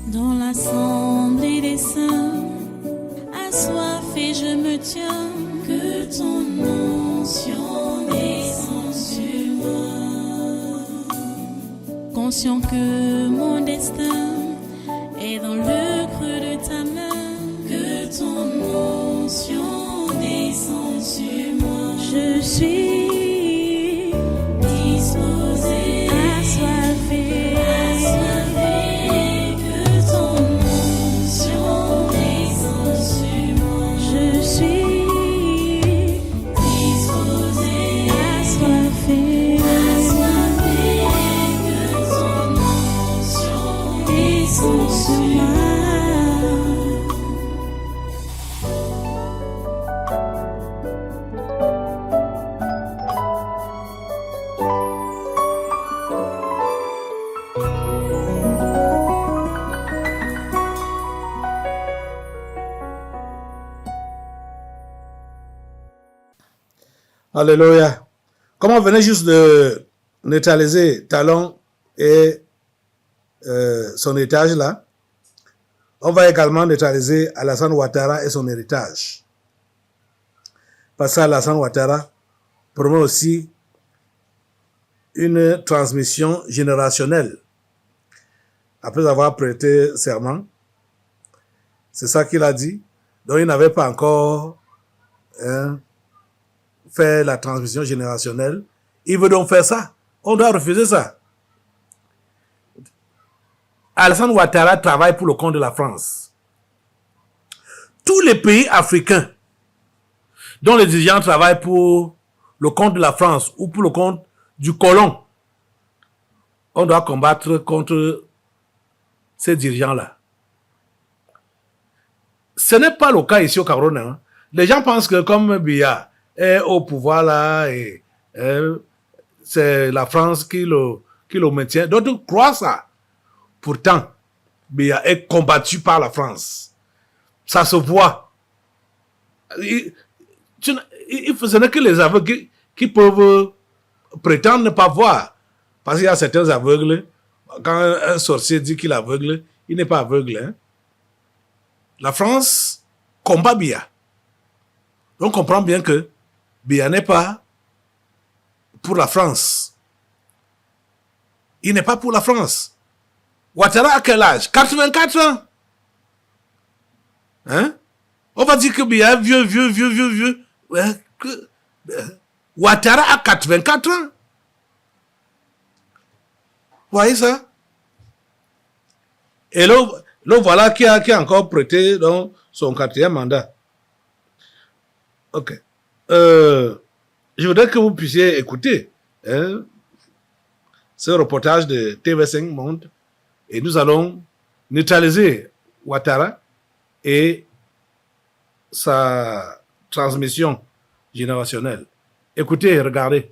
Dans l'assemblée des saints, assoiffé je me tiens, que ton onction descende sur moi. Conscient que mon destin est dans le creux de ta main, que ton onction descende sur moi. Je suis disposé, assoiffé, que ton onction descende sur moi. Je suis disposé, assoiffé, que ton onction descende sur moi. Alléluia. Comme on venait juste de neutraliser Talon et son héritage là, on va également neutraliser Alassane Ouattara et son héritage. Parce que Alassane Ouattara promet aussi une transmission générationnelle. Après avoir prêté serment, c'est ça qu'il a dit. Donc il n'avait pas encore fait la transmission générationnelle. Il veut donc faire ça. On doit refuser ça. Alassane Ouattara travaille pour le compte de la France. Tous les pays africains dont les dirigeants travaillent pour le compte de la France ou pour le compte du colon, on doit combattre contre ces dirigeants-là. Ce n'est pas le cas ici au Cameroun. Hein. Les gens pensent que comme Biya est au pouvoir là et c'est la France qui le maintient. D'autres croient ça. Pourtant, Biya est combattu par la France. Ça se voit. Ce n'est que les aveugles qui peuvent prétendre ne pas voir. Parce qu'il y a certains aveugles. Quand un sorcier dit qu'il est aveugle, il n'est pas aveugle. Hein? La France combat Biya. On comprend bien que Biya n'est pas pour la France. Il n'est pas pour la France. Ouattara a quel âge? 84 ans. Hein? On va dire que Biya est vieux. Ouais, Ouattara a 84 ans. Vous voyez ça? Et là voilà qui a encore prêté donc, son 4e mandat. Ok. Je voudrais que vous puissiez écouter ce reportage de TV5 Monde et nous allons neutraliser Ouattara et sa transmission générationnelle. Écoutez et regardez.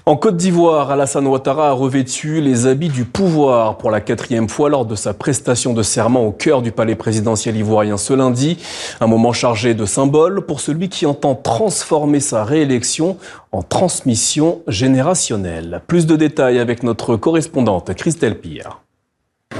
En Côte d'Ivoire, Alassane Ouattara a revêtu les habits du pouvoir pour la 4e fois lors de sa prestation de serment au cœur du palais présidentiel ivoirien ce lundi. Un moment chargé de symboles pour celui qui entend transformer sa réélection en transmission générationnelle. Plus de détails avec notre correspondante Christelle Pire.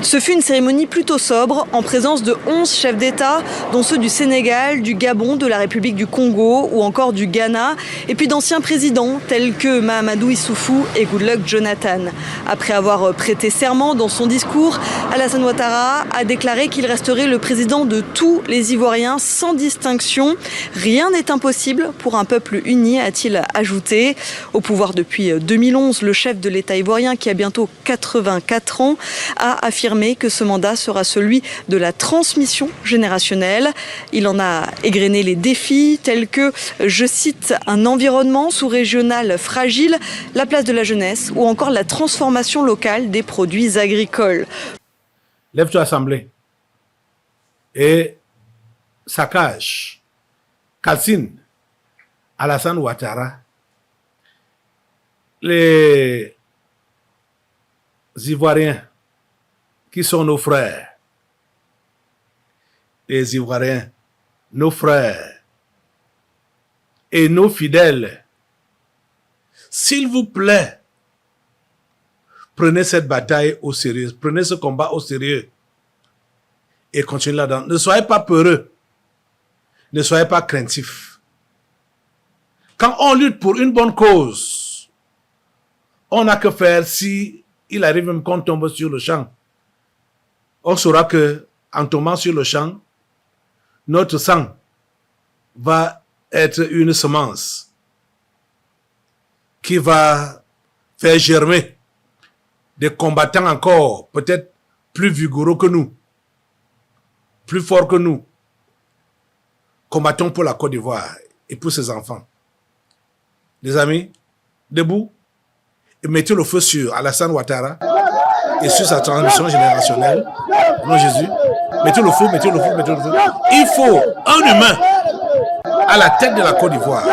Ce fut une cérémonie plutôt sobre, en présence de 11 chefs d'État, dont ceux du Sénégal, du Gabon, de la République du Congo ou encore du Ghana, et puis d'anciens présidents tels que Mahamadou Issoufou et Goodluck Jonathan. Après avoir prêté serment dans son discours, Alassane Ouattara a déclaré qu'il resterait le président de tous les Ivoiriens sans distinction. Rien n'est impossible pour un peuple uni, a-t-il ajouté. Au pouvoir depuis 2011, le chef de l'État ivoirien, qui a bientôt 84 ans, a affirmé que ce mandat sera celui de la transmission générationnelle. Il en a égrené les défis tels que, je cite, un environnement sous-régional fragile, la place de la jeunesse ou encore la transformation locale des produits agricoles. Lève-toi assemblée et saccage, calcine Alassane Ouattara. Les Ivoiriens qui sont nos frères, les Ivoiriens, nos frères et nos fidèles, s'il vous plaît, Prenez cette bataille au sérieux. Prenez ce combat au sérieux. Et continuez là-dedans. Ne soyez pas peureux. Ne soyez pas craintifs. Quand on lutte pour une bonne cause, on n'a que faire si il arrive même qu'on tombe sur le champ. On saura que en tombant sur le champ, notre sang va être une semence qui va faire germer des combattants encore peut-être plus vigoureux que nous, plus forts que nous. Combattons pour la Côte d'Ivoire et pour ses enfants. Les amis, debout, et mettez le feu sur Alassane Ouattara et sur sa transmission générationnelle. Au nom de Jésus, mettez le feu, mettez le feu, mettez le feu. Il faut un humain à la tête de la Côte d'Ivoire.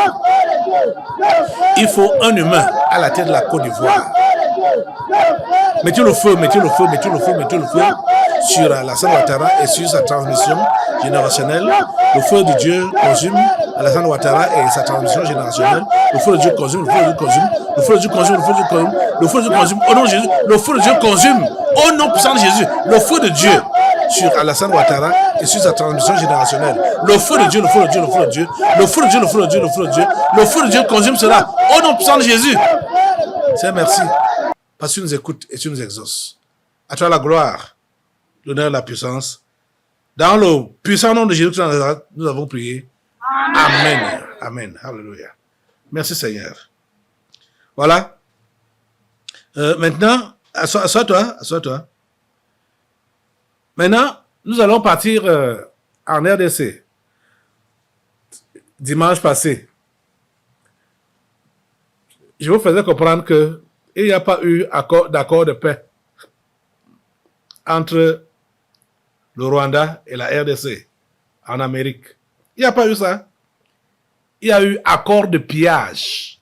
Il faut un humain à la tête de la Côte d'Ivoire. Mettez le feu, mettez le feu, mettez le feu, mettez le feu sur Alassane Ouattara et sur sa transmission générationnelle. Le feu de Dieu consume Alassane Ouattara et sa transmission générationnelle. Le feu de Dieu consume, le feu de Dieu consume, le feu de Dieu consume, le feu de Dieu consume, le feu de Dieu consume, au nom de Jésus, le feu de Dieu consume, au nom puissant de Jésus, le feu de Dieu sur Alassane Ouattara et sur sa transmission générationnelle. Le feu de Dieu, le feu de Dieu, le feu de Dieu, le feu de Dieu, le feu de Dieu, le feu de Dieu, le feu de Dieu consume cela, au nom puissant de Jésus. Seigneur, merci, parce que tu nous écoutes et tu nous exauces. À toi la gloire, l'honneur et la puissance. Dans le puissant nom de Jésus, nous avons prié. Amen. Amen. Alléluia. Merci Seigneur. Voilà. Maintenant, assois-toi. Maintenant, nous allons partir en RDC. Dimanche passé, je vous faisais comprendre que il n'y a pas eu d'accord de paix entre le Rwanda et la RDC en Amérique. Il n'y a pas eu ça. Il y a eu accord de pillage.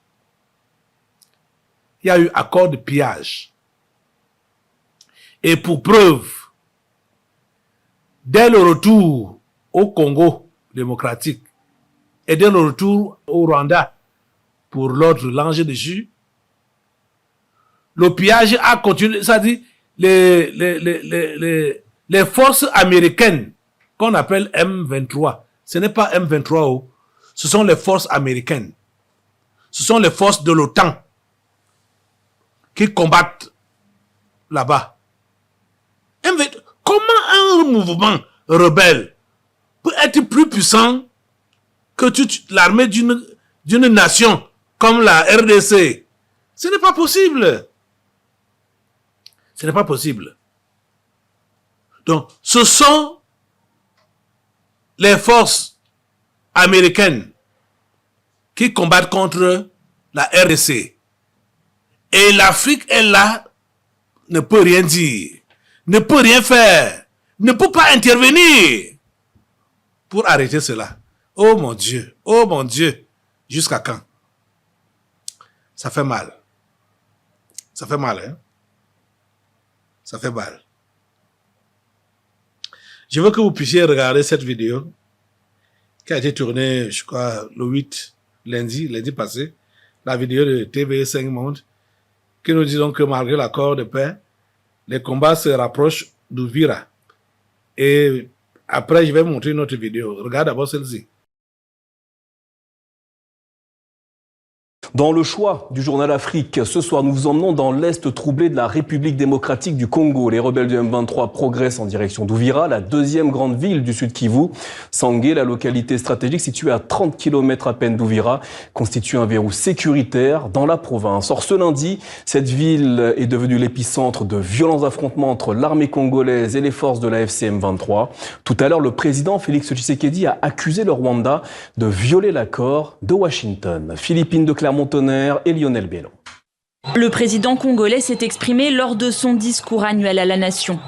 Il y a eu accord de pillage. Et pour preuve, dès le retour au Congo démocratique et dès le retour au Rwanda pour l'autre l'ange déchu, le pillage a continué, c'est-à-dire les forces américaines qu'on appelle M23, ce n'est pas M23, ce sont les forces américaines. Ce sont les forces de l'OTAN qui combattent là-bas. Comment un mouvement rebelle peut être plus puissant que l'armée d'une nation comme la RDC? Ce n'est pas possible. Ce n'est pas possible. Donc, ce sont les forces américaines qui combattent contre la RDC. Et l'Afrique est là, ne peut rien dire, ne peut rien faire, ne peut pas intervenir pour arrêter cela. Oh mon Dieu, jusqu'à quand? Ça fait mal. Ça fait mal, hein? Ça fait mal. Je veux que vous puissiez regarder cette vidéo qui a été tournée, je crois, le 8, lundi passé, la vidéo de TV5 Monde, qui nous dit donc que malgré l'accord de paix, les combats se rapprochent d'Uvira. Et après, je vais vous montrer une autre vidéo. Regarde d'abord celle-ci. Dans le choix du journal Afrique, ce soir, nous vous emmenons dans l'est troublé de la République démocratique du Congo. Les rebelles du M23 progressent en direction d'Uvira, la deuxième grande ville du Sud Kivu. Sangué, la localité stratégique située à 30 km à peine d'Uvira, constitue un verrou sécuritaire dans la province. Or, ce lundi, cette ville est devenue l'épicentre de violents affrontements entre l'armée congolaise et les forces de la FCM 23. Tout à l'heure, le président Félix Tshisekedi a accusé le Rwanda de violer l'accord de Washington. Philippine de Clermont-Tonnerre et Lionel Bellon. Le président congolais s'est exprimé lors de son discours annuel à la nation.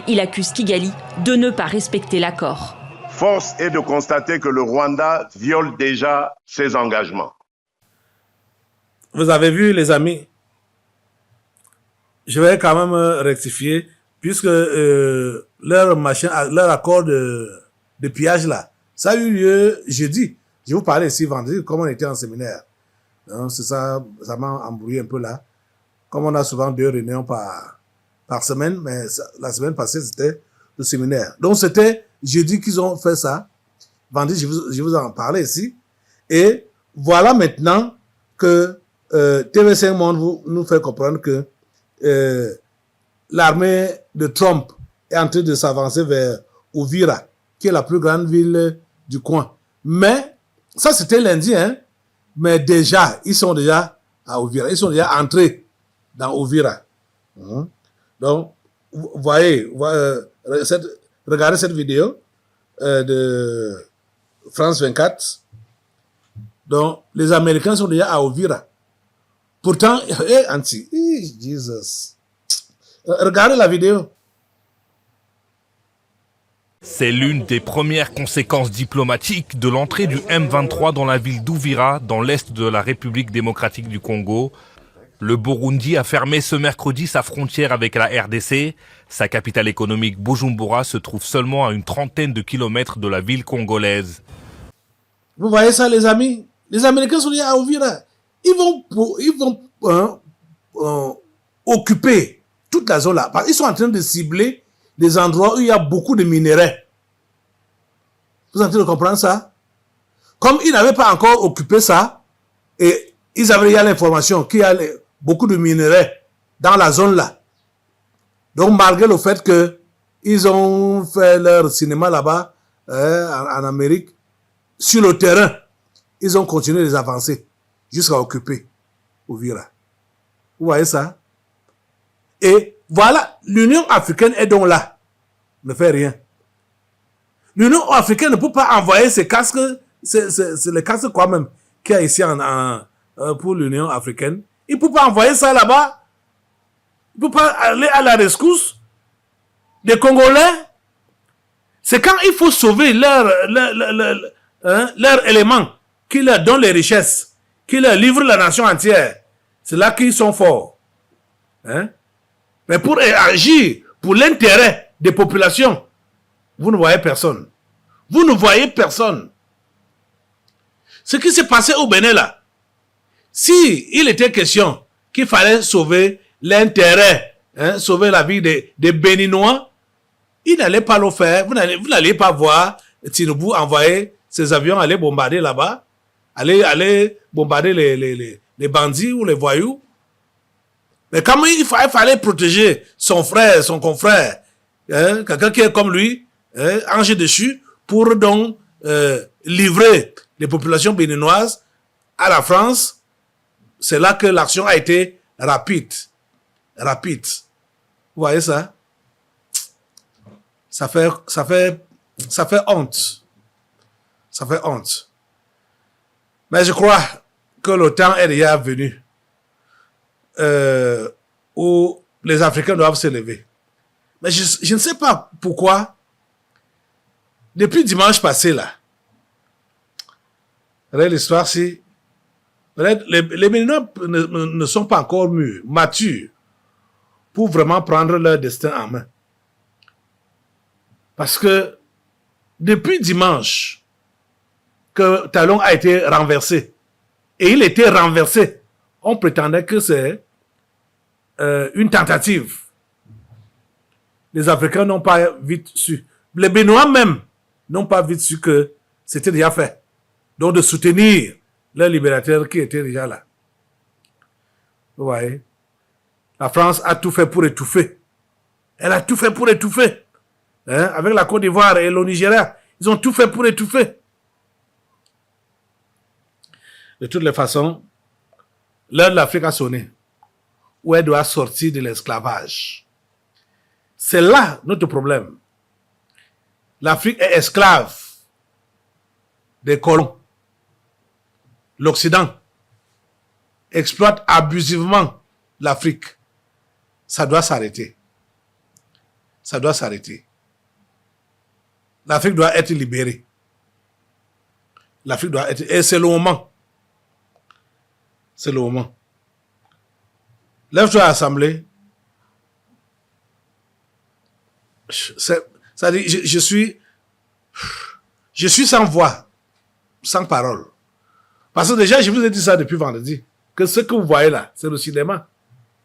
Il accuse Kigali de ne pas respecter l'accord. Force est de constater que le Rwanda viole déjà ses engagements. Vous avez vu, les amis, je vais quand même rectifier, puisque leur accord de pillage là, ça a eu lieu jeudi. Je vous parlais ici vendredi, comme on était en séminaire. C'est ça, ça m'a embrouillé un peu là. Comme on a souvent 2 réunions par semaine, mais la semaine passée, c'était le séminaire. Donc, c'était jeudi qu'ils ont fait ça. Vendredi, je vous en parlais ici. Et voilà maintenant que TV5 Monde nous fait comprendre que l'armée de Trump est en train de s'avancer vers Uvira, qui est la plus grande ville du coin. Mais, ça c'était lundi, hein. Mais déjà, ils sont déjà à Uvira. Ils sont déjà entrés dans Uvira. Donc, vous voyez, regardez cette vidéo de France 24. Donc, les Américains sont déjà à Uvira. Pourtant, Jesus. Regardez la vidéo. C'est l'une des premières conséquences diplomatiques de l'entrée du M23 dans la ville d'Uvira, dans l'est de la République démocratique du Congo. Le Burundi a fermé ce mercredi sa frontière avec la RDC. Sa capitale économique, Bujumbura, se trouve seulement à une 30aine de kilomètres de la ville congolaise. Vous voyez ça, les amis? Les Américains sont déjà à Uvira. Ils vont occuper toute la zone là. Ils sont en train de cibler des endroits où il y a beaucoup de minerais. Vous êtes en train de comprendre ça? Comme ils n'avaient pas encore occupé ça, et ils avaient déjà l'information qu'il y a beaucoup de minerais dans la zone là. Donc malgré le fait que ils ont fait leur cinéma là-bas, en Amérique, sur le terrain, ils ont continué les avancer jusqu'à occuper Uvira. Vous voyez ça? Et voilà, l'Union africaine est donc là. Ne fait rien. L'Union africaine ne peut pas envoyer ces casques, c'est les casques quoi même, qu'il y a ici pour l'Union africaine. Il ne peut pas envoyer ça là-bas. Il ne peut pas aller à la rescousse des Congolais. C'est quand il faut sauver leurs éléments, qui leur donnent les richesses, qui leur livrent la nation entière. C'est là qu'ils sont forts. Hein? Mais pour agir pour l'intérêt des populations, vous ne voyez personne. Vous ne voyez personne. Ce qui s'est passé au Bénin là, si il était question qu'il fallait sauver l'intérêt, sauver la vie des Béninois, il n'allait pas le faire. Vous n'allez pas voir Tinubu envoyer ses avions aller bombarder là-bas, aller bombarder les bandits ou les voyous. Mais comme il fallait protéger son frère, son confrère, quelqu'un qui est comme lui, ange déchu, pour donc livrer les populations béninoises à la France, c'est là que l'action a été rapide. Rapide. Vous voyez ça? Ça fait honte. Ça fait honte. Mais je crois que le temps est déjà venu où les Africains doivent se lever. Mais je ne sais pas pourquoi, depuis dimanche passé là, l'histoire si les Béninois ne sont pas encore matures pour vraiment prendre leur destin en main. Parce que depuis dimanche que Talon a été renversé, et il était renversé, on prétendait que c'est une tentative. Les Africains n'ont pas vite su. Les Béninois même n'ont pas vite su que c'était déjà fait. Donc de soutenir les libérateurs qui étaient déjà là. Vous voyez? La France a tout fait pour étouffer. Elle a tout fait pour étouffer. Avec la Côte d'Ivoire et le Nigeria, ils ont tout fait pour étouffer. De toutes les façons, l'heure de l'Afrique a sonné, où elle doit sortir de l'esclavage. C'est là notre problème. L'Afrique est esclave des colons. L'Occident exploite abusivement l'Afrique. Ça doit s'arrêter. Ça doit s'arrêter. L'Afrique doit être libérée. L'Afrique doit être... Et c'est le moment. C'est le moment. Lève-toi à l'Assemblée. Ça dit, je suis sans voix, sans parole. Parce que déjà, je vous ai dit ça depuis vendredi, que ce que vous voyez là, c'est le cinéma.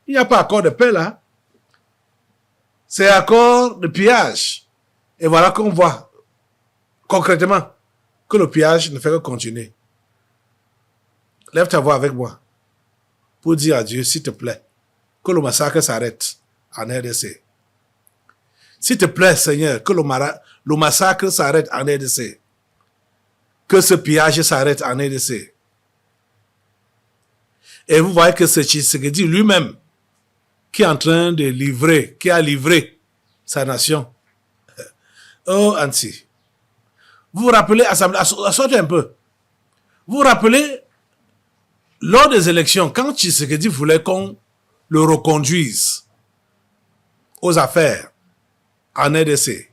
Il n'y a pas accord de paix là. C'est accord de pillage. Et voilà qu'on voit concrètement que le pillage ne fait que continuer. Lève ta voix avec moi pour dire à Dieu, s'il te plaît, que le massacre s'arrête en RDC. S'il te plaît, Seigneur, que le massacre s'arrête en RDC. Que ce pillage s'arrête en RDC. Et vous voyez que c'est Tshisekedi lui-même qui est en train de livrer, qui a livré sa nation. Oh, Anti. Vous vous rappelez, assortez un peu. Vous vous rappelez, lors des élections, quand Tshisekedi voulait qu'on le reconduise aux affaires en RDC,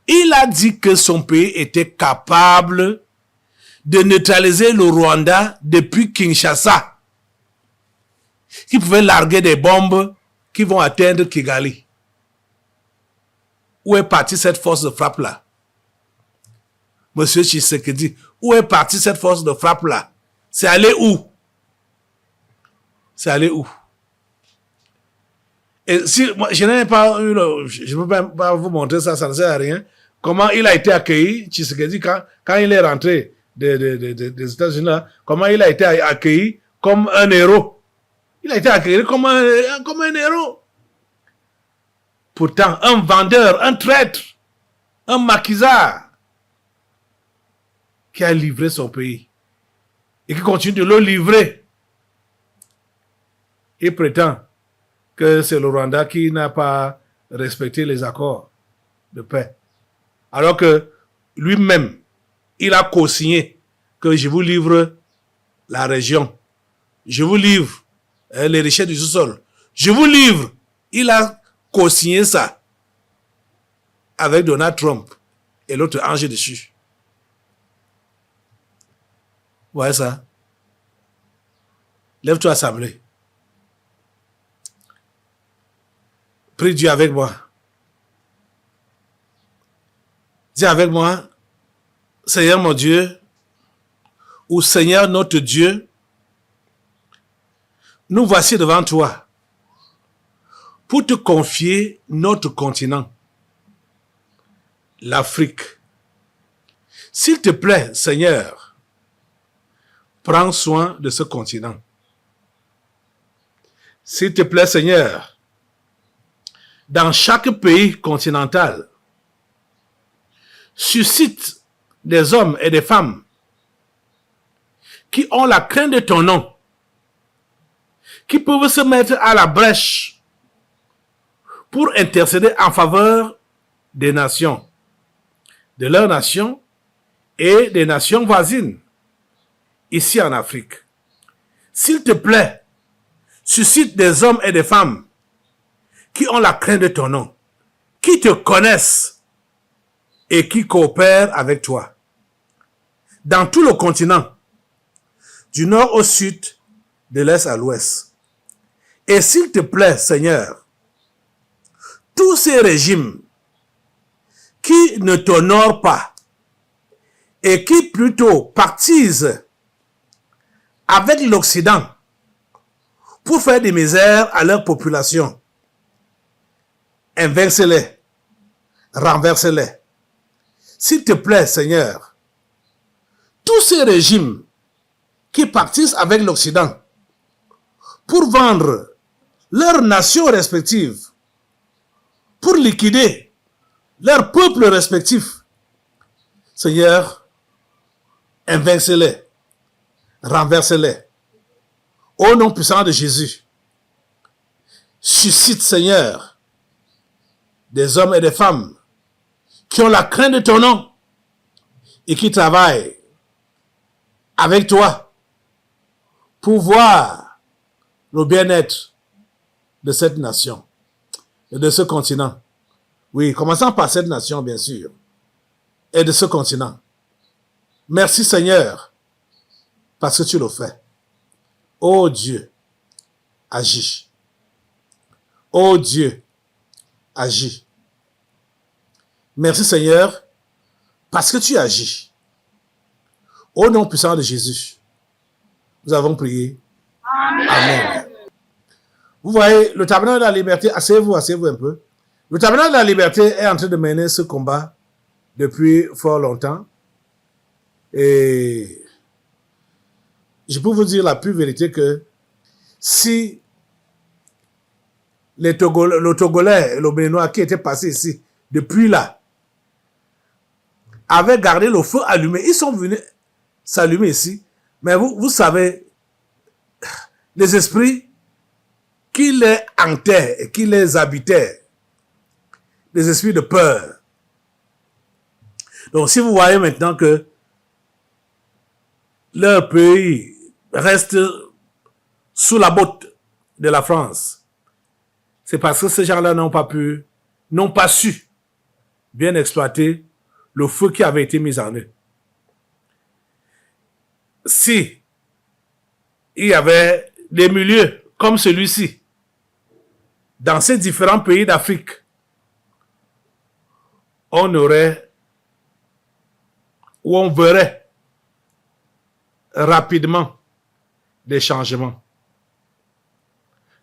il a dit que son pays était capable de neutraliser le Rwanda depuis Kinshasa, qui pouvait larguer des bombes qui vont atteindre Kigali. Où est partie cette force de frappe-là? Monsieur Tshisekedi, où est partie cette force de frappe-là? C'est allé où? C'est allé où? Et si moi, je n'ai pas eu je ne peux pas vous montrer ça, ça ne sert à rien. Comment il a été accueilli, Tshisekedi, quand il est rentré des États-Unis, comment il a été accueilli comme un héros. Il a été accueilli comme un héros. Pourtant, un vendeur, un traître, un maquisard qui a livré son pays et qui continue de le livrer. Il prétend que c'est le Rwanda qui n'a pas respecté les accords de paix. Alors que lui-même, il a co-signé que je vous livre la région. Je vous livre les richesses du sous-sol. Je vous livre. Il a co-signé ça avec Donald Trump et l'autre ange dessus. Vous voyez ça? Lève-toi, assemblée. Prie Dieu avec moi. Dis avec moi, Seigneur mon Dieu, ou Seigneur notre Dieu, nous voici devant toi pour te confier notre continent, l'Afrique. S'il te plaît, Seigneur, prends soin de ce continent. S'il te plaît, Seigneur, dans chaque pays continental, suscite des hommes et des femmes qui ont la crainte de ton nom, qui peuvent se mettre à la brèche pour intercéder en faveur des nations, de leurs nations et des nations voisines, ici en Afrique. S'il te plaît, suscite des hommes et des femmes qui ont la crainte de ton nom, qui te connaissent et qui coopèrent avec toi. Dans tout le continent, du nord au sud, de l'est à l'ouest. Et s'il te plaît, Seigneur, tous ces régimes qui ne t'honorent pas et qui plutôt partisent avec l'Occident pour faire des misères à leur population, inverse-les, renverse-les. S'il te plaît, Seigneur, tous ces régimes qui participent avec l'Occident pour vendre leurs nations respectives, pour liquider leurs peuples respectifs, Seigneur, inverse-les, renverse-les. Au nom puissant de Jésus, suscite, Seigneur, des hommes et des femmes qui ont la crainte de ton nom et qui travaillent avec toi pour voir le bien-être de cette nation et de ce continent. Oui, commençons par cette nation, bien sûr, et de ce continent. Merci, Seigneur, parce que tu le fais. Oh Dieu, agis. Oh Dieu, agis. Merci Seigneur, parce que tu agis. Au nom puissant de Jésus, nous avons prié. Amen. Vous voyez, le tabernacle de la liberté, asseyez-vous un peu. Le tabernacle de la liberté est en train de mener ce combat depuis fort longtemps. Et je peux vous dire la pure vérité que si le Togolais et le Béninois qui étaient passés ici depuis là avaient gardé le feu allumé, ils sont venus s'allumer ici. Mais vous savez, les esprits qui les hantaient et qui les habitaient, les esprits de peur. Donc si vous voyez maintenant que leur pays reste sous la botte de la France, c'est parce que ces gens-là n'ont pas su bien exploiter le feu qui avait été mis en eux. Si il y avait des milieux comme celui-ci, dans ces différents pays d'Afrique, on aurait, ou on verrait rapidement des changements.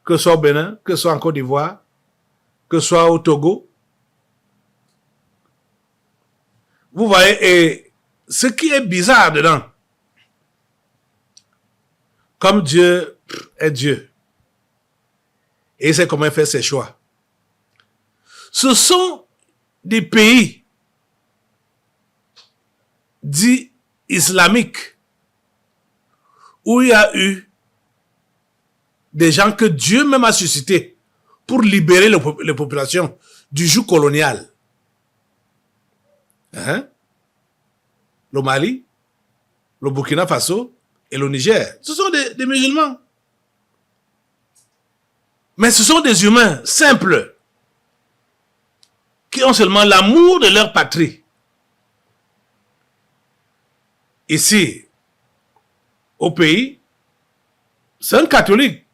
Que ce soit au Bénin, que ce soit en Côte d'Ivoire, que ce soit au Togo. Vous voyez, et ce qui est bizarre dedans, comme Dieu est Dieu, et il sait comment il fait ses choix, ce sont des pays dits islamiques où il y a eu des gens que Dieu même a suscités pour libérer les populations du joug colonial. Hein? Le Mali, le Burkina Faso et le Niger, ce sont des musulmans. Mais ce sont des humains simples qui ont seulement l'amour de leur patrie. Ici, au pays, c'est un catholique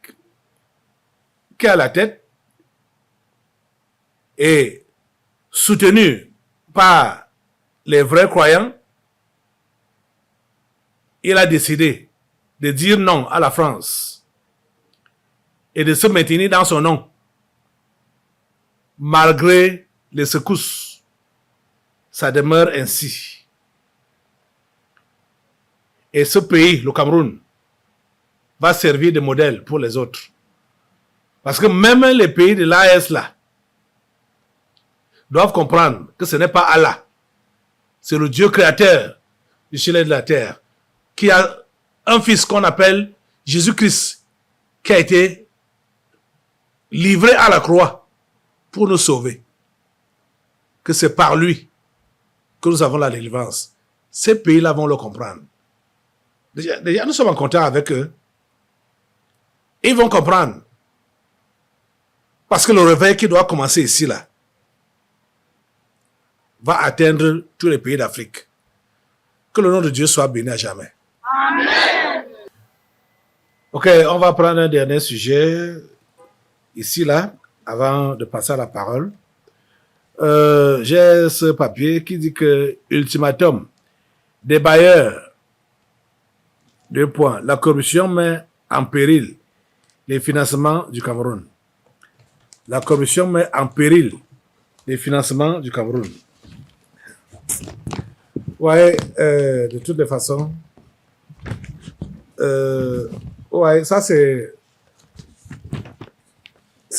qui est à la tête et soutenu par les vrais croyants. Il a décidé de dire non à la France et de se maintenir dans son nom, malgré les secousses. Ça demeure ainsi. Et ce pays, le Cameroun, va servir de modèle pour les autres. Parce que même les pays de l'AES là doivent comprendre que ce n'est pas Allah, c'est le Dieu créateur du ciel et de la terre, qui a un fils qu'on appelle Jésus-Christ, qui a été livré à la croix pour nous sauver. Que c'est par lui que nous avons la délivrance. Ces pays-là vont le comprendre. Déjà, nous sommes en contact avec eux. Ils vont comprendre. Parce que le réveil qui doit commencer ici, là, va atteindre tous les pays d'Afrique. Que le nom de Dieu soit béni à jamais. Amen. Ok, on va prendre un dernier sujet, ici, là, avant de passer à la parole. J'ai ce papier qui dit que ultimatum des bailleurs, 2 points, la corruption met en péril les financements du Cameroun. La corruption met en péril les financements du Cameroun. Ouais, de toutes les façons, ouais, ça c'est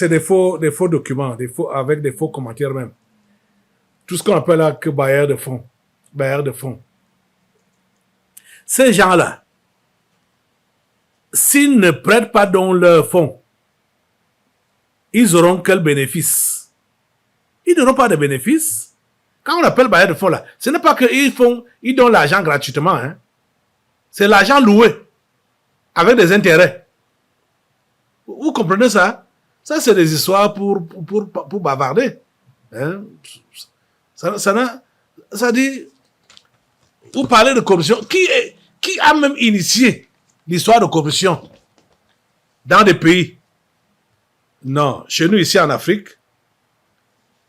des faux documents, avec des faux commentaires même. Tout ce qu'on appelle là que bailleurs de fonds. Bailleurs de fonds. Ces gens-là, s'ils ne prêtent pas dans leurs fonds, ils auront quel bénéfice? Ils n'auront pas de bénéfice. Quand on appelle bailleurs de fonds là, ce n'est pas qu'ils donnent l'argent gratuitement. Hein. C'est l'argent loué avec des intérêts. Vous comprenez ça? Ça, c'est des histoires pour bavarder. Hein? Ça dit, vous parlez de corruption. Qui a même initié l'histoire de corruption dans des pays? Non, chez nous ici en Afrique,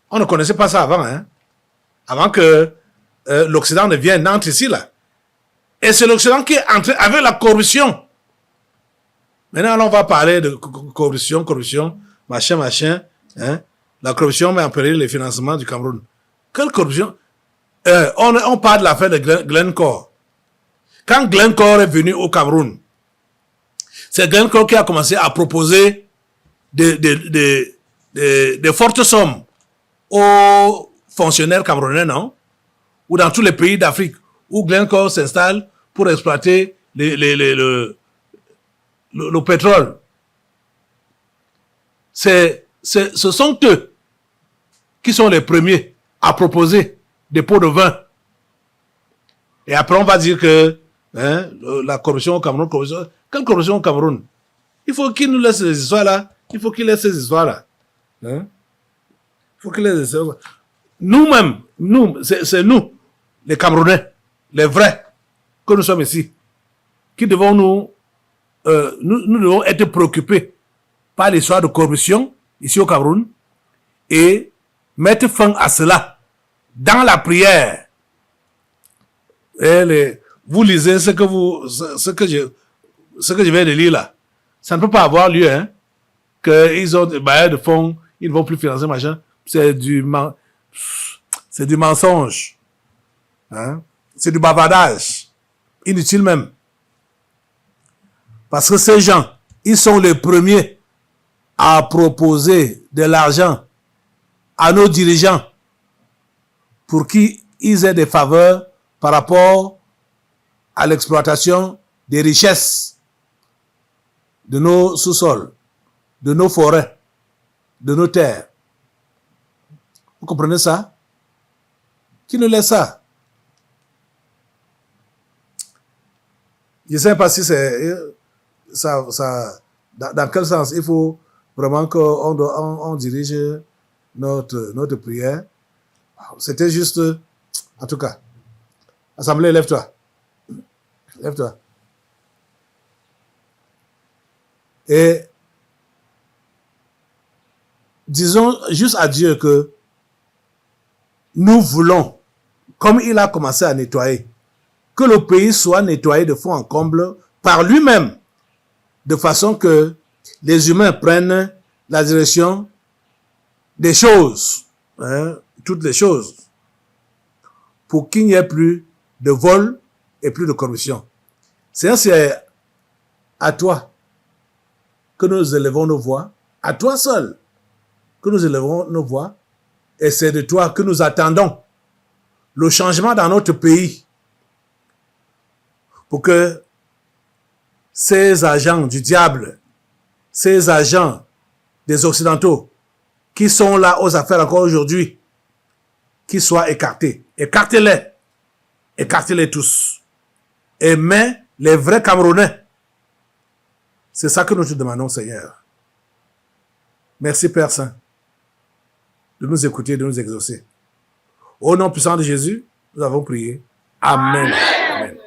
on ne connaissait pas ça avant. Hein? Avant que l'Occident ne vienne entre ici là. Et c'est l'Occident qui est entré avec la corruption Maintenant, on va parler de corruption, machin. Hein? La corruption met en péril les financements du Cameroun. Quelle corruption? On parle de l'affaire de Glencore. Quand Glencore est venu au Cameroun, c'est Glencore qui a commencé à proposer des fortes sommes aux fonctionnaires camerounais, non? Ou dans tous les pays d'Afrique où Glencore s'installe pour exploiter le pétrole. Ce sont eux qui sont les premiers à proposer des pots de vin. Et après, on va dire que la corruption au Cameroun, quelle corruption au Cameroun? Il faut qu'ils nous laissent ces histoires-là. Il faut qu'ils laissent ces histoires-là. Hein? Il faut qu'ils laissent ces histoires. Nous-mêmes, c'est nous, les Camerounais, les vrais, que nous sommes ici, qui devons nous devons être préoccupés par l'histoire de corruption ici au Cameroun et mettre fin à cela dans la prière. Et vous lisez ce que je viens de lire là. Ça ne peut pas avoir lieu, hein, qu'ils ont des bailleurs de fonds, ils ne vont plus financer machin. C'est du mensonge. Hein? C'est du bavardage. Inutile même. Parce que ces gens, ils sont les premiers à proposer de l'argent à nos dirigeants pour qu'ils aient des faveurs par rapport à l'exploitation des richesses de nos sous-sols, de nos forêts, de nos terres. Vous comprenez ça? Qui nous laisse ça? Je ne sais pas si c'est ça, dans quel sens il faut vraiment qu'on dirige notre prière. C'était juste, en tout cas. Assemblée, lève-toi. Lève-toi. Et disons juste à Dieu que nous voulons, comme il a commencé à nettoyer, que le pays soit nettoyé de fond en comble par lui-même, de façon que les humains prennent la direction des choses, hein, toutes les choses, pour qu'il n'y ait plus de vol et plus de corruption. C'est à toi que nous élevons nos voix, à toi seul que nous élevons nos voix, et c'est de toi que nous attendons le changement dans notre pays pour que ces agents du diable, ces agents des Occidentaux qui sont là aux affaires encore aujourd'hui, qu'ils soient écartés. Écartez-les. Écartez-les tous. Et mets les vrais Camerounais. C'est ça que nous te demandons, Seigneur. Merci, Père Saint, de nous écouter, de nous exaucer. Au nom puissant de Jésus, nous avons prié. Amen. Amen.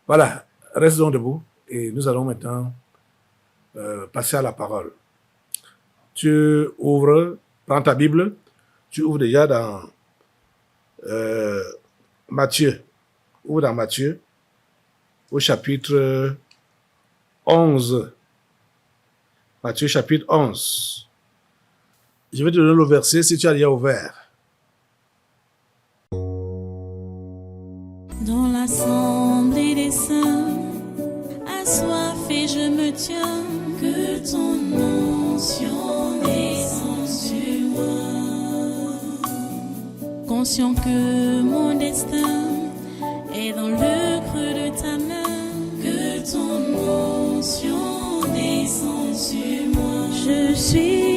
Voilà, restons debout et nous allons maintenant passer à la parole. Tu ouvres, prends ta Bible, tu ouvres déjà dans Matthieu. Ouvre dans Matthieu, au chapitre 11. Matthieu chapitre 11. Je vais te donner le verset si tu as déjà ouvert. Dans l'assemblée des saints, assoiffé je me tiens, que ton onction descende sur moi. Conscient que mon destin est dans le creux de ta main, que ton onction descende sur moi. Je suis